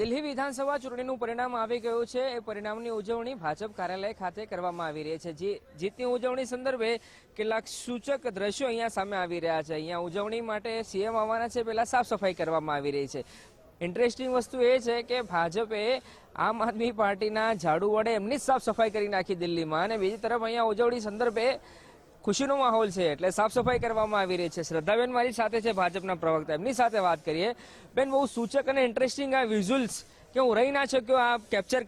દિલ્હી વિધાનસભા ચૂંટણીનું પરિણામ આવી ગયું છે। એ પરિણામની ઉજવણી ભાજપ કાર્યાલય ખાતે કરવામાં આવી રહી છે। જીતની ઉજવણી સંદર્ભે કેટલાક સૂચક દ્રશ્યો અહીંયા સામે આવી રહ્યા છે। અહીંયા ઉજવણી માટે સીએમ આવવાના છે, પહેલા સાફ સફાઈ કરવામાં આવી રહી છે। ઇન્ટરેસ્ટિંગ વસ્તુ એ છે કે ભાજપે આમ આદમી પાર્ટીના ઝાડુ વડે એમની જ સાફ સફાઈ કરી નાખી દિલ્હીમાં, અને બીજી તરફ અહીંયા ઉજવણી સંદર્ભે ખુશીનો માહોલ છે એટલે સાફ સફાઈ કરવામાં આવી રહી છે। શ્રદ્ધાબેન મારી સાથે છે, ભાજપના પ્રવક્તા, એમની સાથે વાત કરીએ। બેન, બહુ સૂચક અને ઇન્ટરેસ્ટિંગ આ વિઝ્યુઅલ્સ કે હું રહી ના શક્યો આ કેપ્ચર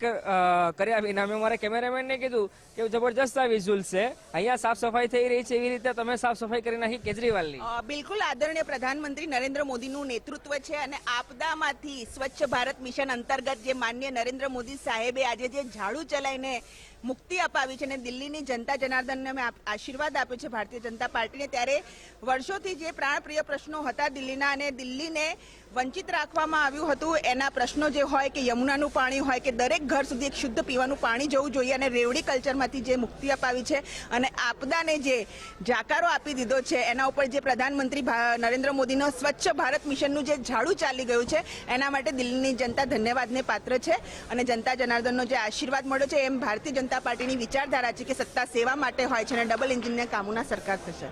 કર્યા વિના। મેં મારા કેમેરામેનને કીધું કે જબરજસ્ત આ વિઝ્યુઅલ્સ છે, અહીંયા સાફ સફાઈ થઈ રહી છે, એવી રીતે તમે સાફ સફાઈ કરી નાખી કેજરીવાલની। બિલકુલ, આદરણીય પ્રધાનમંત્રી નરેન્દ્ર મોદીનું નેતૃત્વ છે અને આપદામાંથી સ્વચ્છ ભારત મિશન અંતર્ગત જે માનનીય નરેન્દ્ર મોદી સાહેબે આજે જે ઝાડુ ચલાવીને મુક્તિ અપાવી છે અને દિલ્હીની જનતા જનાર્દનને અમે આશીર્વાદ આપ્યો છે ભારતીય જનતા પાર્ટીને, ત્યારે વર્ષોથી જે પ્રાણપ્રિય પ્રશ્નો હતા દિલ્હીના અને દિલ્હીને વંચિત રાખવામાં આવ્યું હતું, એના પ્રશ્નો જે હોય કે યમુનાનું પાણી હોય કે દરેક ઘર સુધી એક શુદ્ધ પીવાનું પાણી જવું જોઈએ, અને રેવડી કલ્ચરમાંથી જે મુક્તિ અપાવી છે અને આપદાને જે જાકારો આપી દીધો છે, એના ઉપર જે પ્રધાનમંત્રી નરેન્દ્ર મોદીનો સ્વચ્છ ભારત મિશનનું જે ઝાડુ ચાલી ગયું છે, એના માટે દિલ્હીની જનતા ધન્યવાદને પાત્ર છે અને જનતા જનાર્દનનો જે આશીર્વાદ મળ્યો છે, એમ ભારતીય જનતા પાર્ટીની વિચારધારા છે કે સત્તા સેવા માટે હોય છે અને ડબલ એન્જિનના કામોના સરકાર થશે।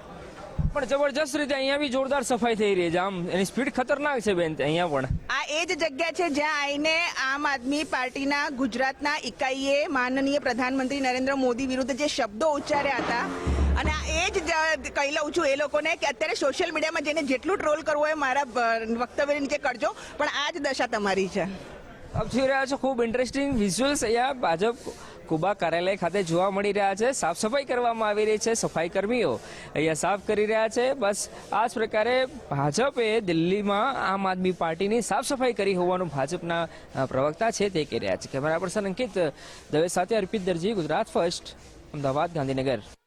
પણ જબરજસ્ત રીતે અહીંયા બી જોરદાર સફાઈ થઈ રહી છે, આમ એની સ્પીડ ખતરનાક છે બેન। અહીંયા પણ આ એ જ જગ્યા છે જ્યાં આવીને આમ આદમી પાર્ટીના ગુજરાતના ઇકાઈએ માનનીય પ્રધાનમંત્રી નરેન્દ્ર મોદી વિરુદ્ધ જે શબ્દો ઉચ્ચાર્યા હતા, અને એ જ કહી લઉં છું એ લોકોને કે અત્યારે સોશિયલ મીડિયામાં જઈને જેટલું ટ્રોલ કરવું હોય મારા વક્તવ્ય નીચે કરજો, પણ આ જ દશા તમારી છે। આપ જોઈ રહ્યા છો, ખૂબ ઇન્ટરેસ્ટિંગ વિઝ્યુઅલ્સ અહીંયા ભાજપ કુબા કાર્યાલય ખાતે જોવા મળી રહ્યા છે। સાફ સફાઈ કરવામાં આવી રહી છે, સફાઈ કર્મીઓ અહીંયા સાફ કરી રહ્યા છે। બસ આ જ પ્રકારે ભાજપે દિલ્હીમાં આમ આદમી પાર્ટીની સાફ સફાઈ કરી હોવાનું ભાજપના પ્રવક્તા છે તે કહી રહ્યા છે। કેમેરા પર્સન અંકિત દવે સાથે અર્પિત દરજી, ગુજરાત ફર્સ્ટ, અમદાવાદ, ગાંધીનગર।